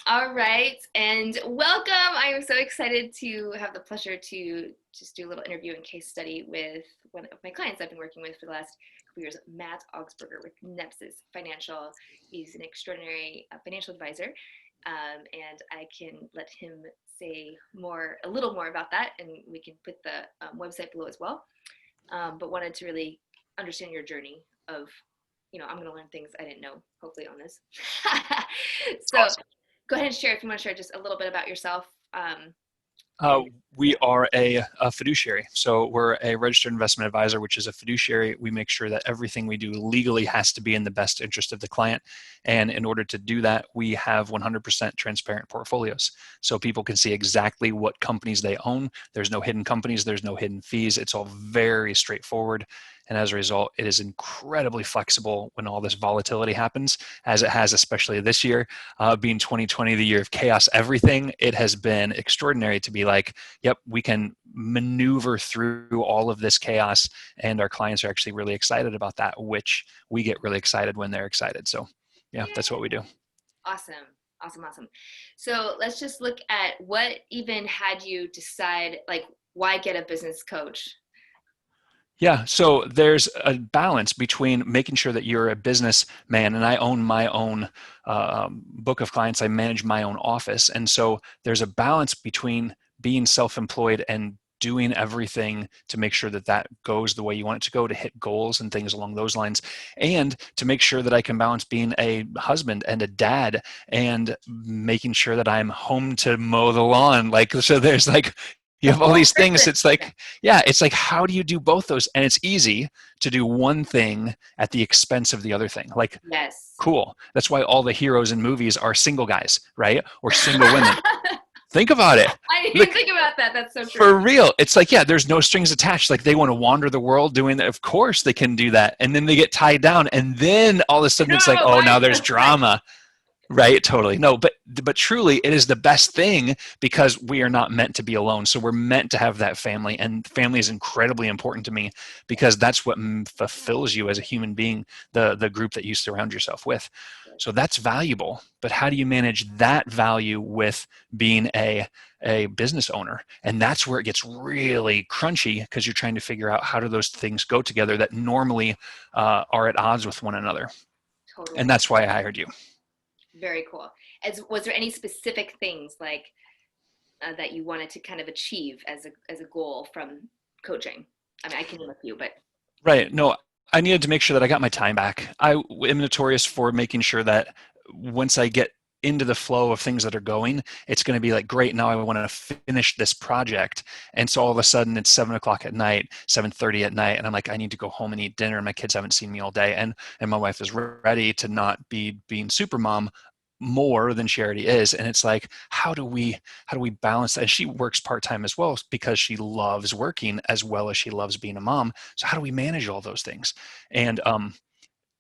All right, and welcome. I am so excited to have the pleasure to just do a little interview and case study with one of my clients I've been working with for the last couple years, Matt Augspurger with Nepsis Financial. He's an extraordinary financial advisor, and I can let him say a little more about that, and we can put the website below as well. But wanted to really understand your journey of, I'm going to learn things I didn't know, hopefully, on this. So Awesome. go ahead and share if you want to share just a little bit about yourself. Uh, And we yeah, are a fiduciary. So we're a registered investment advisor, which is a fiduciary. We make sure that everything we do legally has to be in the best interest of the client. And in order to do that, we have 100% transparent portfolios. So people can see exactly what companies they own. There's no hidden companies. There's no hidden fees. It's all very straightforward. And as a result, it is incredibly flexible when all this volatility happens, as it has, especially this year. Being 2020, the year of chaos, everything, it has been extraordinary to be like, yep, we can maneuver through all of this chaos, and our clients are actually really excited about that, which we get really excited when they're excited. So yeah, yeah, that's what we do. awesome, awesome, awesome. So let's just look at what even had you decide, like, why get a business coach? Yeah, so there's a balance between making sure that you're a businessman, and I own my own book of clients. I manage my own office, and so there's a balance between being self-employed and doing everything to make sure that that goes the way you want it to go, to hit goals and things along those lines, and to make sure that I can balance being a husband and a dad and making sure that I'm home to mow the lawn. Like, so there's like, you The have all whole these things. person. It's like, yeah, it's like, how do you do both those? And it's easy to do one thing at the expense of the other thing. Like, Yes. cool. That's why all the heroes in movies are single guys, right? Or single women. Think about it. I didn't even Look, think about that. That's so true. for real. It's like, yeah, there's no strings attached. Like, they want to wander the world doing that. Of course they can do that. And then they get tied down. And then all of a I sudden don't it's like, have a oh, now wife. there's That's right. drama. Right, totally. No, but truly, it is the best thing because we are not meant to be alone. So we're meant to have that family, and family is incredibly important to me because that's what fulfills you as a human being. The group that you surround yourself with. So that's valuable. But how do you manage that value with being a business owner? And that's where it gets really crunchy because you're trying to figure out how do those things go together that normally are at odds with one another. And Totally. that's why I hired you. Very cool. Was there any specific things like that you wanted to kind of achieve as a goal from coaching? I mean, I can name a few, but Right. No, I needed to make sure that I got my time back. I am notorious for making sure that once I get into the flow of things that are going, it's going to be like, great, now I want to finish this project. And so all of a sudden it's 7 o'clock at night, 7:30 at night. And I'm like, I need to go home and eat dinner. And my kids haven't seen me all day. And my wife is ready to not be being super mom more than she already is. And it's like, how do we balance that? And she works part-time as well because she loves working as well as she loves being a mom. So how do we manage all those things? And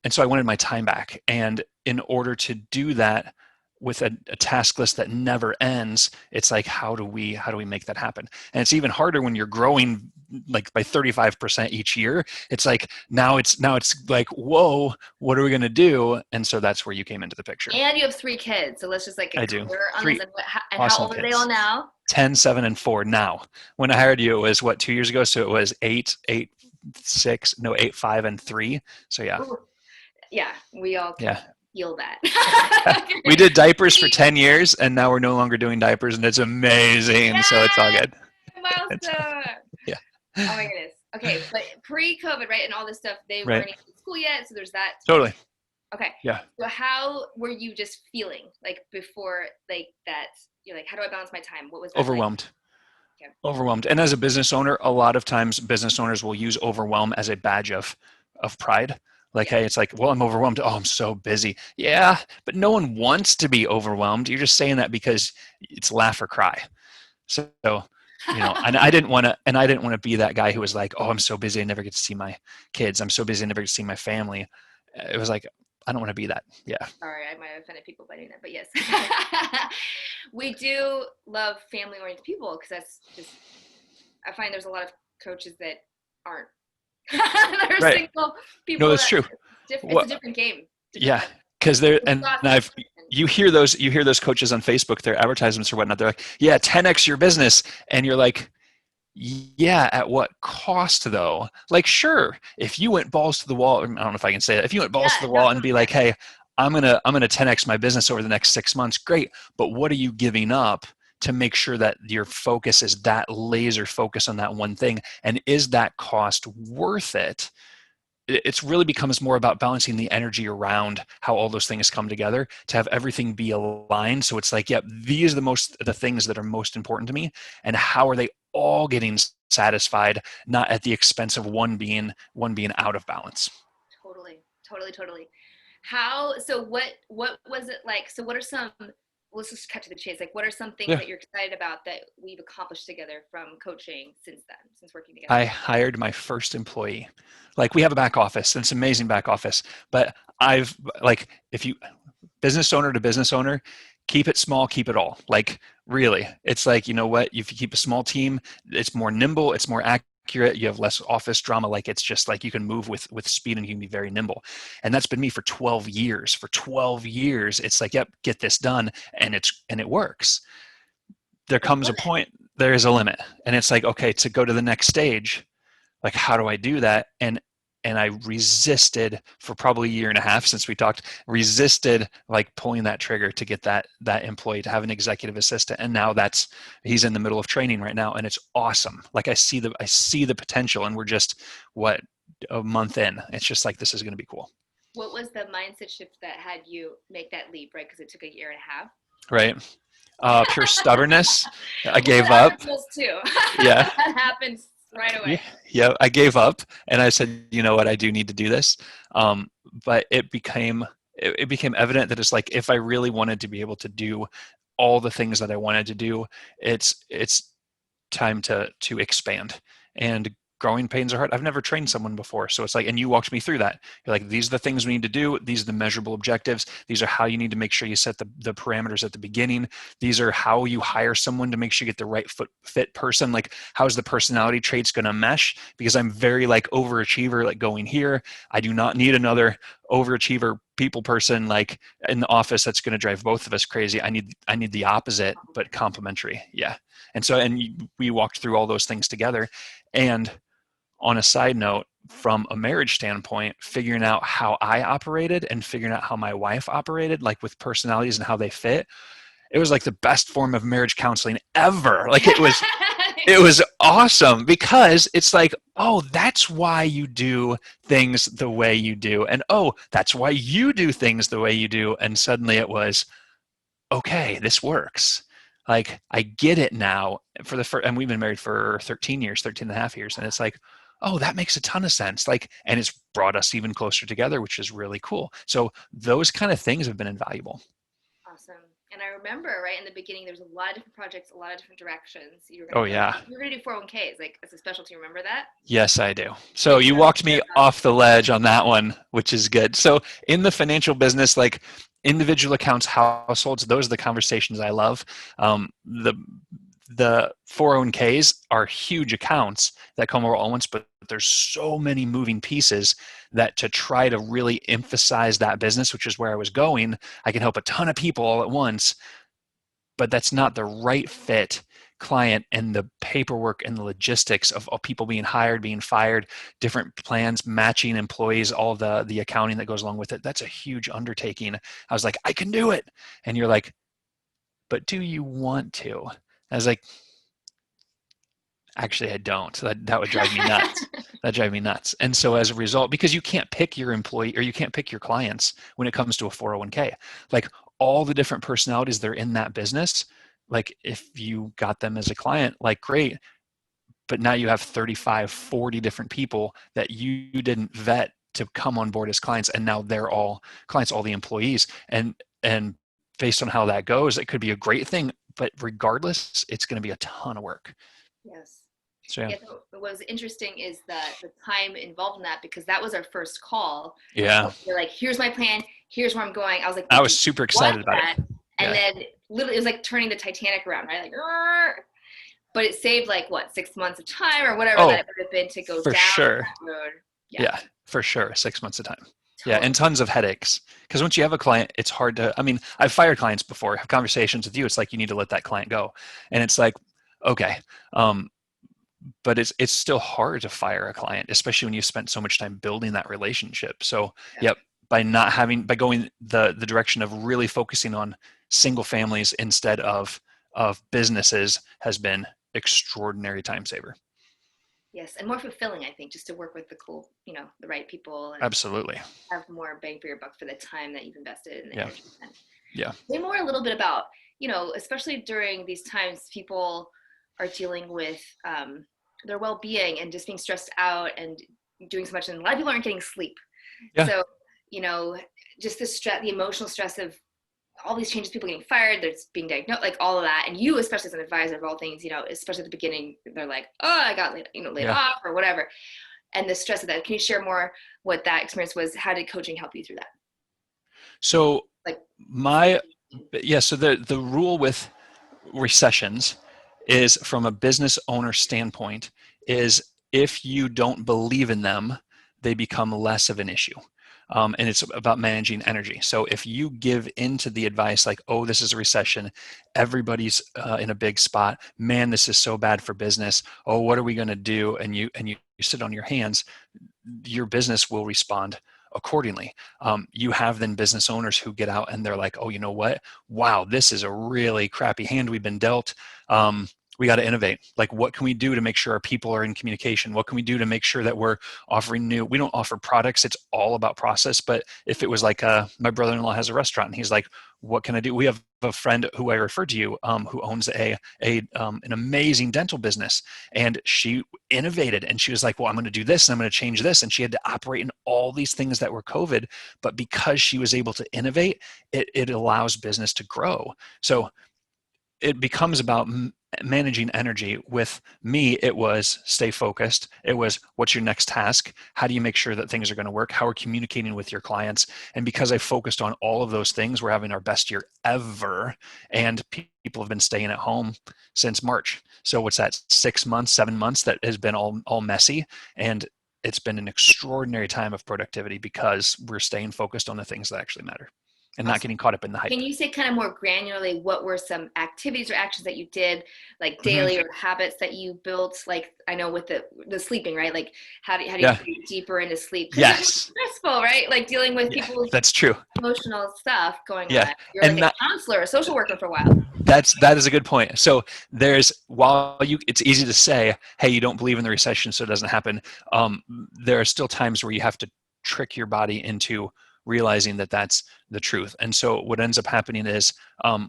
so I wanted my time back. And in order to do that with a task list that never ends, it's like, how do we make that happen? And it's even harder when you're growing like by 35% each year. It's like now it's like, whoa, what are we gonna do? And so that's where you came into the picture. and you have three kids, so let's just like I get do. clear on this. Three And how awesome old are they all kids. now? 10, 7, and 4 now. When I hired you, it was what, 2 years ago? So it was 8, 8, 6, no, 8, 5, and 3. So yeah. Ooh, yeah, we all can Yeah. feel that. We did diapers for Pre 10 years and now we're no longer doing diapers and it's amazing. So it's all Yeah, good. It's, milestone. yeah. Oh my goodness. Okay, but pre-COVID, right, and all this stuff, they Right. weren't even in school yet, so there's that. Totally. Okay, Yeah. so how were you just feeling like before, like that? You're like, how do I balance my time? What was that like? Overwhelmed. Okay. Overwhelmed. And as a business owner, a lot of times business owners will use overwhelm as a badge of pride. Like, Yeah. hey, it's like, well, I'm overwhelmed. Oh, I'm so busy. Yeah, but no one wants to be overwhelmed. You're just saying that because it's laugh or cry. So, and I didn't want to be that guy who was like, oh, I'm so busy. I never get to see my kids. I'm so busy. I never get to see my family. It was like, I don't want to be that. Yeah. Sorry, I might have offended people by doing that, but yes. We do love family-oriented people because that's just, I find there's a lot of coaches that aren't. They're Right. single No, people that's that true. it's a What? different game. Different Yeah. game. because you hear those coaches on Facebook, their advertisements or whatnot. They're like, yeah, 10x your business, and you're like, yeah, at what cost though? Like, sure, if you went balls to the wall, I don't know if I can say that. If you went balls to the wall and be like, hey, I'm gonna 10x my business over the next 6 months, great. But what are you giving up to make sure that your focus is that laser focus on that one thing? And is that cost worth it? It's really becomes more about balancing the energy around how all those things come together to have everything be aligned. So it's like, yep, these are the things that are most important to me, and how are they all getting satisfied, not at the expense of one being out of balance. Totally. So what was it like? So what are some, let's just cut to the chase. Like, what are some things that you're excited about that we've accomplished together from coaching since working together? I hired my first employee. Like, we have a back office, and it's an amazing back office, but if you, business owner to business owner, keep it small, keep it all. Like, really, it's like, you know what, if you keep a small team, it's more nimble, it's more accurate, you have less office drama. Like, it's just like you can move with speed, and you can be very nimble. And that's been me for 12 years. For 12 years, it's like, yep, get this done, and it works. There comes a point, there is a limit, and it's like, okay, to go to the next stage, like, how do I do that? And I resisted for probably a year and a half since we talked, resisted like pulling that trigger to get that employee to have an executive assistant. And now he's in the middle of training right now, and it's awesome. Like, I see the potential, and we're just a month in. It's just like, this is going to be cool. What was the mindset shift that had you make that leap, right? Because it took a year and a half. Right. Pure stubbornness. I gave up. Too. Yeah. That happens right away. Yeah, I gave up, and I said, you know what, I do need to do this. But it became evident that it's like, if I really wanted to be able to do all the things that I wanted to do, it's time to expand. And growing pains are hard. I've never trained someone before. So it's like, and you walked me through that. You're like, these are the things we need to do. These are the measurable objectives. These are how you need to make sure you set the parameters at the beginning. These are how you hire someone to make sure you get the right fit person. Like, how's the personality traits going to mesh? Because I'm very like overachiever, like going here. I do not need another overachiever people person like in the office that's going to drive both of us crazy. I need the opposite, but complementary. Yeah. And we walked through all those things together. And on a side note, from a marriage standpoint, figuring out how I operated and figuring out how my wife operated, like with personalities and how they fit, it was like the best form of marriage counseling ever. Like, it was awesome, because it's like, oh, that's why you do things the way you do. And oh, that's why you do things the way you do. And suddenly it was, okay, this works. Like, I get it now and we've been married for 13 and a half years. And it's like, oh, that makes a ton of sense. Like, and it's brought us even closer together, which is really cool. So those kind of things have been invaluable. Awesome. And I remember right in the beginning, there's a lot of different projects, a lot of different directions. You were going to do 401ks, like, as a specialty. Remember that? Yes, I do. So you walked me off the ledge on that one, which is good. So in the financial business, like individual accounts, households, those are the conversations I love. The 401ks are huge accounts that come over all once, but there's so many moving pieces that to try to really emphasize that business, which is where I was going, I can help a ton of people all at once, but that's not the right fit client, and the paperwork and the logistics of people being hired, being fired, different plans, matching employees, all the accounting that goes along with it. That's a huge undertaking. I was like, I can do it. And you're like, but do you want to? I was like, actually, I don't. So that would drive me nuts. That'd drive me nuts. And so as a result, because you can't pick your employee or you can't pick your clients when it comes to a 401k, like all the different personalities that are in that business, like if you got them as a client, like great, but now you have 35, 40 different people that you didn't vet to come on board as clients. And now they're all clients, all the employees. And based on how that goes, it could be a great thing, but regardless, it's going to be a ton of work. Yes. So, yeah. So what was interesting is the time involved in that, because that was our first call. Yeah. You're like, here's my plan. Here's where I'm going. I was like, I was super excited about it. And then literally it was like turning the Titanic around, right? Like, but it saved like 6 months of time or whatever that it would have been to go down that road. Yeah, for sure. 6 months of time. Yeah, Totally. and tons of headaches. Because once you have a client, it's hard to, I mean, I've fired clients before, have conversations with you. It's like, you need to let that client go. And it's like, okay. But it's still hard to fire a client, especially when you've spent so much time building that relationship. So, Yeah. yep, by going the direction of really focusing on single families instead of businesses has been extraordinary time saver. Yes, and more fulfilling, I think, just to work with the cool, the right people and Absolutely. have more bang for your buck for the time that you've invested and the Yeah. energy spent. Yeah. Say more a little bit about, especially during these times, people are dealing with their well-being and just being stressed out and doing so much, and a lot of people aren't getting sleep. Yeah. So, just the stress, the emotional stress of all these changes, people getting fired, there's being diagnosed, like all of that. And you, especially as an advisor of all things, especially at the beginning, they're like, oh, I got laid Yeah. off or whatever. And the stress of that. Can you share more what that experience was? How did coaching help you through that? So Like, so the rule with recessions is, from a business owner standpoint, is if you don't believe in them, they become less of an issue. And it's about managing energy. So if you give into the advice like, oh, this is a recession, everybody's in a big spot, man, this is so bad for business, oh, what are we going to do? And you sit on your hands, your business will respond accordingly. You have then business owners who get out and they're like, oh, you know what? Wow, this is a really crappy hand we've been dealt. We got to innovate. Like, what can we do to make sure our people are in communication? What can we do to make sure that we're offering new? We don't offer products. It's all about process. But if it was like my brother-in-law has a restaurant and he's like, what can I do? We have a friend who I referred to you who owns an amazing dental business, and she innovated and she was like, well, I'm going to do this and I'm going to change this. And she had to operate in all these things that were COVID, but because she was able to innovate, it allows business to grow. So it becomes about managing energy. With me, it was stay focused. It was, what's your next task? How do you make sure that things are going to work? How are communicating with your clients? And because I focused on all of those things, we're having our best year ever. And people have been staying at home since March. So what's that, 6 months, 7 months that has been all messy. And it's been an extraordinary time of productivity because we're staying focused on the things that actually matter and not getting caught up in the hype. Can you say kind of more granularly what were some activities or actions that you did, like daily or habits that you built? Like, I know with the sleeping, right? Like, how do you get deeper into sleep? Because it's stressful, right? Like dealing with people's that's true. emotional stuff going on. You're and like a counselor, a social worker for a while. That is a good point. So it's easy to say, hey, you don't believe in the recession, so it doesn't happen. There are still times where you have to trick your body into realizing that that's the truth. And so what ends up happening is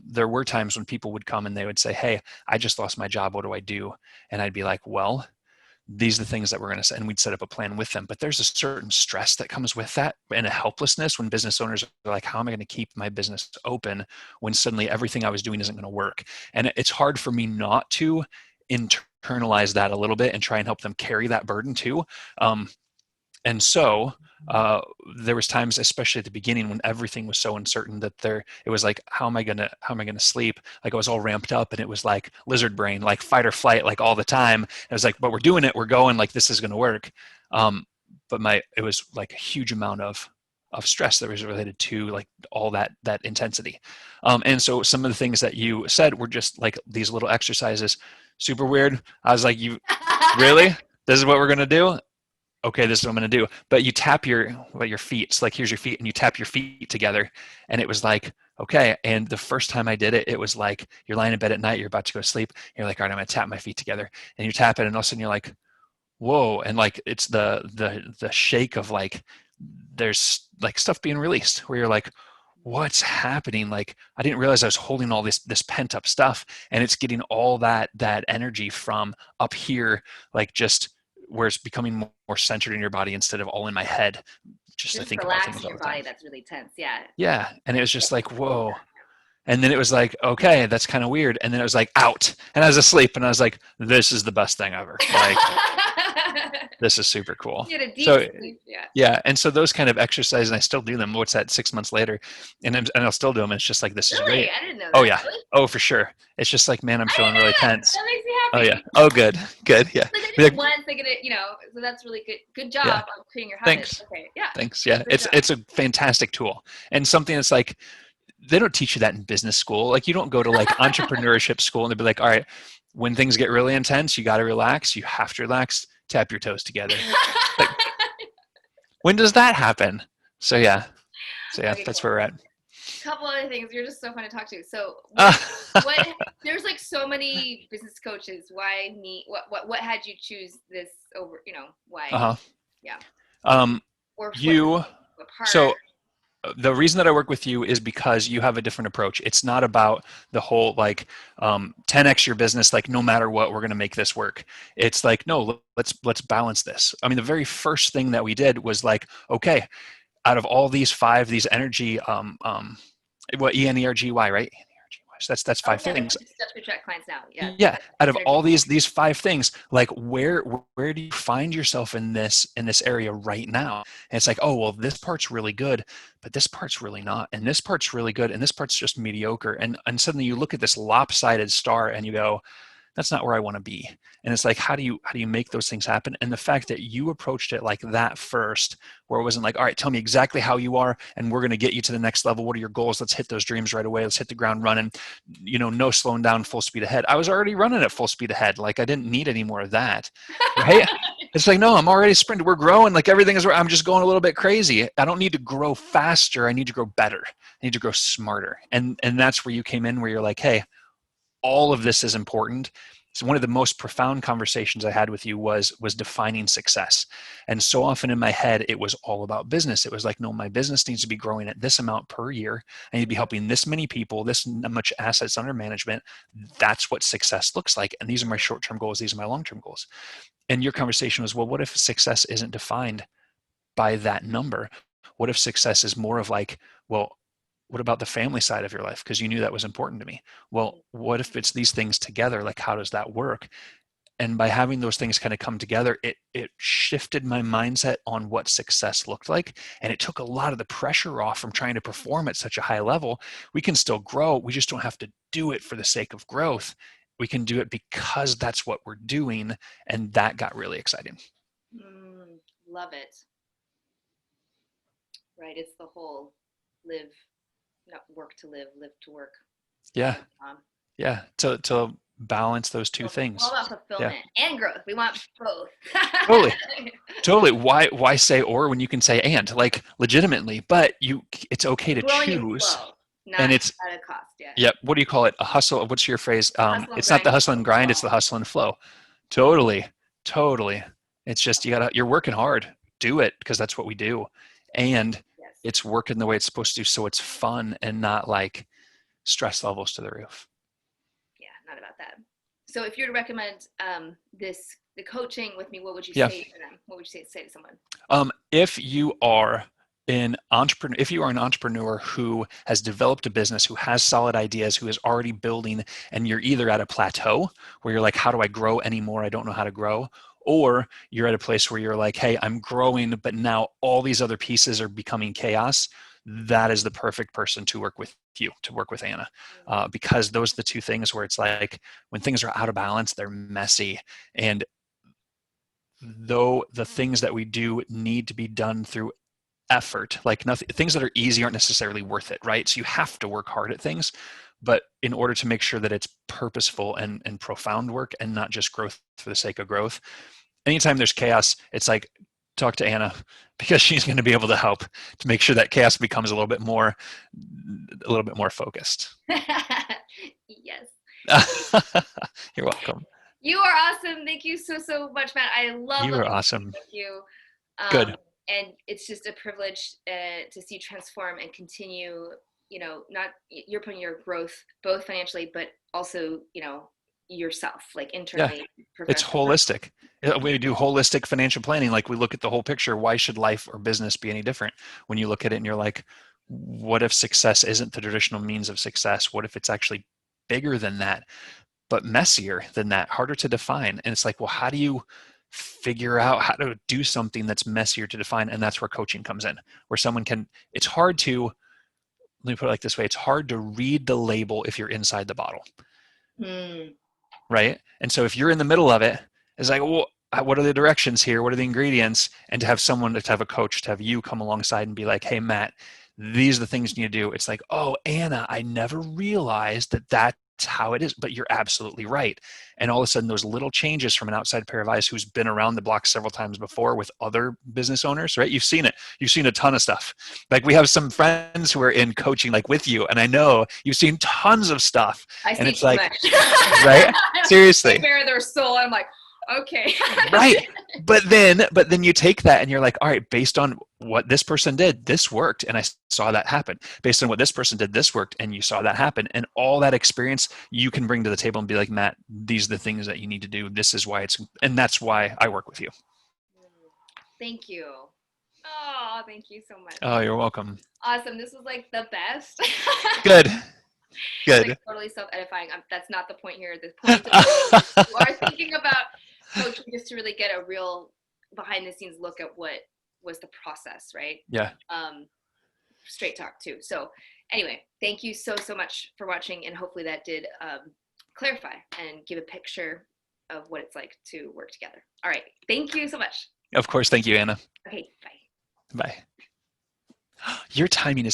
there were times when people would come and they would say, hey, I just lost my job. What do I do? And I'd be like, well, these are the things that we're going to say, and we'd set up a plan with them. But there's a certain stress that comes with that and a helplessness when business owners are like, how am I going to keep my business open when suddenly everything I was doing isn't going to work? And it's hard for me not to internalize that a little bit and try and help them carry that burden too. And so there was times, especially at the beginning, when everything was so uncertain that it was like, how am I gonna sleep? Like, I was all ramped up, and it was like lizard brain, like fight or flight, like all the time. And I was like, but we're doing it, we're going, like this is gonna work. But it was like a huge amount of stress that was related to like all that intensity. And so some of the things that you said were just like these little exercises, super weird. I was like, you really? This is what we're gonna do? Okay, this is what I'm going to do. But you tap your feet. It's like, here's your feet, and you tap your feet together. And it was like, okay. And the first time I did it, it was like, you're lying in bed at night, you're about to go to sleep. And you're like, all right, I'm going to tap my feet together. And you tap it, and all of a sudden you're like, whoa. And like, it's the shake of like, there's like stuff being released where you're like, what's happening? Like, I didn't realize I was holding all this pent up stuff, and it's getting all that energy from up here, like just where it's becoming more centered in your body instead of all in my head. Just to think about things all the time. Your body that's really tense. Yeah. Yeah. And it was just like, whoa. And then it was like, okay, that's kind of weird. And then it was like, out. And I was asleep, and I was like, this is the best thing ever. Like, this is super cool. You had a deep sleep. Yeah. And so those kind of exercises, and I still do them. What's that, 6 months later? And I'll still do them. It's just like, this is great. I didn't know that. Oh yeah. Really? Oh, for sure. It's just like, man, I'm feeling really tense. That makes me Oh yeah. happy. Oh, good. Good. Yeah. Like I Be did it like, once, they get it, so that's really good. Good yeah. job on creating your habits. Thanks. Okay, yeah, Thanks. Yeah. great It's job. it's a fantastic tool and something that's like they don't teach you that in business school. Like you don't go to like entrepreneurship school and they'll be like, all right, when things get really intense, you got to relax. You have to relax. Tap your toes together. Like when does that happen? So yeah. So yeah, Okay, that's cool. where we're at. Couple other things. You're just so fun to talk to. So Uh, what there's like so many business coaches. Why me? What had you choose this over? Why? uh-huh. Yeah. Um, Or you, what part? so the reason that I work with you is because you have a different approach. It's not about the whole like 10x your business, like no matter what, we're going to make this work. It's like, no, let's balance this. I mean, the very first thing that we did was like, okay, out of all these five, these energy, what ENERGY, right? So that's Oh five yeah, things. that's good track clients now. Yeah. Yeah, out of Energy. all these five things, like where do you find yourself in this area right now? And it's like, oh well, this part's really good, but this part's really not, and this part's really good, and this part's just mediocre. And suddenly you look at this lopsided star and you go, that's not where I want to be. And it's like, how do you make those things happen? And the fact that you approached it like that first, where it wasn't like, all right, tell me exactly how you are, and we're going to get you to the next level. What are your goals? Let's hit those dreams right away. Let's hit the ground running. No slowing down, full speed ahead. I was already running at full speed ahead. Like I didn't need any more of that. Right? It's like, no, I'm already sprinting. We're growing. Like everything is. I'm just going a little bit crazy. I don't need to grow faster. I need to grow better. I need to grow smarter. And that's where you came in, where you're like, hey, all of this is important. So one of the most profound conversations I had with you was defining success. And so often in my head, it was all about business. It was like, no, my business needs to be growing at this amount per year. I need to be helping this many people, this much assets under management. That's what success looks like. And these are my short-term goals. These are my long-term goals. And your conversation was, well, what if success isn't defined by that number? What if success is more of like, well, what about the family side of your life? Because you knew that was important to me. Well, what if it's these things together? Like, how does that work? And by having those things kind of come together, it shifted my mindset on what success looked like. And it took a lot of the pressure off from trying to perform at such a high level. We can still grow. We just don't have to do it for the sake of growth. We can do it because that's what we're doing. And that got really exciting. Love it. Right. It's the whole live, not work to live, live to work. Yeah. Yeah. To balance those two things. All about fulfillment and growth. We want both. Totally. Why say or when you can say and? Like legitimately, but it's okay to choose. And it's at a cost. Yeah. What do you call it? A hustle. What's your phrase? It's not the hustle and grind. It's the hustle and flow. Totally. It's just you're working hard. Do it because that's what we do, and it's working the way it's supposed to. So it's fun and not like stress levels to the roof. Yeah, not about that. So if you were to recommend the coaching with me, what would you say to them? What would you say to someone? If you are an entrepreneur who has developed a business, who has solid ideas, who is already building, and you're either at a plateau where you're like, how do I grow anymore? I don't know how to grow. Or you're at a place where you're like, hey, I'm growing, but now all these other pieces are becoming chaos. That is the perfect person to work with you, to work with Anna, because those are the two things where it's like when things are out of balance, they're messy. And though the things that we do need to be done through effort, like nothing, things that are easy aren't necessarily worth it, right? So you have to work hard at things, but in order to make sure that it's purposeful and profound work and not just growth for the sake of growth, anytime there's chaos, it's like, talk to Anna because she's going to be able to help to make sure that chaos becomes a little bit more focused. Yes. You're welcome. You are awesome. Thank you so much, Matt. I love you. Are awesome. Thank you. Good. And it's just a privilege to see you transform and continue. Not you're putting your growth both financially, but also yourself, like internally. Yeah. It's holistic. We do holistic financial planning. Like we look at the whole picture. Why should life or business be any different? When you look at it and you're like, what if success isn't the traditional means of success? What if it's actually bigger than that, but messier than that, harder to define? And it's like, well, how do you figure out how to do something that's messier to define? And that's where coaching comes in, where someone can, it's hard to let me put it like this way. It's hard to read the label if you're inside the bottle. Right? And so if you're in the middle of it, it's like, well, what are the directions here? What are the ingredients? And to have someone, to have a coach, to have you come alongside and be like, hey, Matt, these are the things you need to do. It's like, oh, Anna, I never realized that that's how it is, but you're absolutely right. And all of a sudden, those little changes from an outside pair of eyes who's been around the block several times before with other business owners, right? You've seen it. You've seen a ton of stuff. Like we have some friends who are in coaching, like with you, and I know you've seen tons of stuff. And it's like, right? Seriously. They bare their soul. I'm like, okay. Right. But then you take that and you're like, all right, based on what this person did, this worked. And I saw that happen. Based on what this person did, this worked. And you saw that happen. And all that experience you can bring to the table and be like, Matt, these are the things that you need to do. This is why and that's why I work with you. Thank you. Oh, thank you so much. Oh, you're welcome. Awesome. This was like the best. Good. Like totally self-edifying. That's not the point here. The point is you are thinking about coaching just to really get a real behind the scenes look at what was the process, right? Yeah. Straight talk too. So anyway, thank you so much for watching, and hopefully that did clarify and give a picture of what it's like to work together. All right. Thank you so much. Of course. Thank you, Anna. Okay. Bye. Bye. Your timing is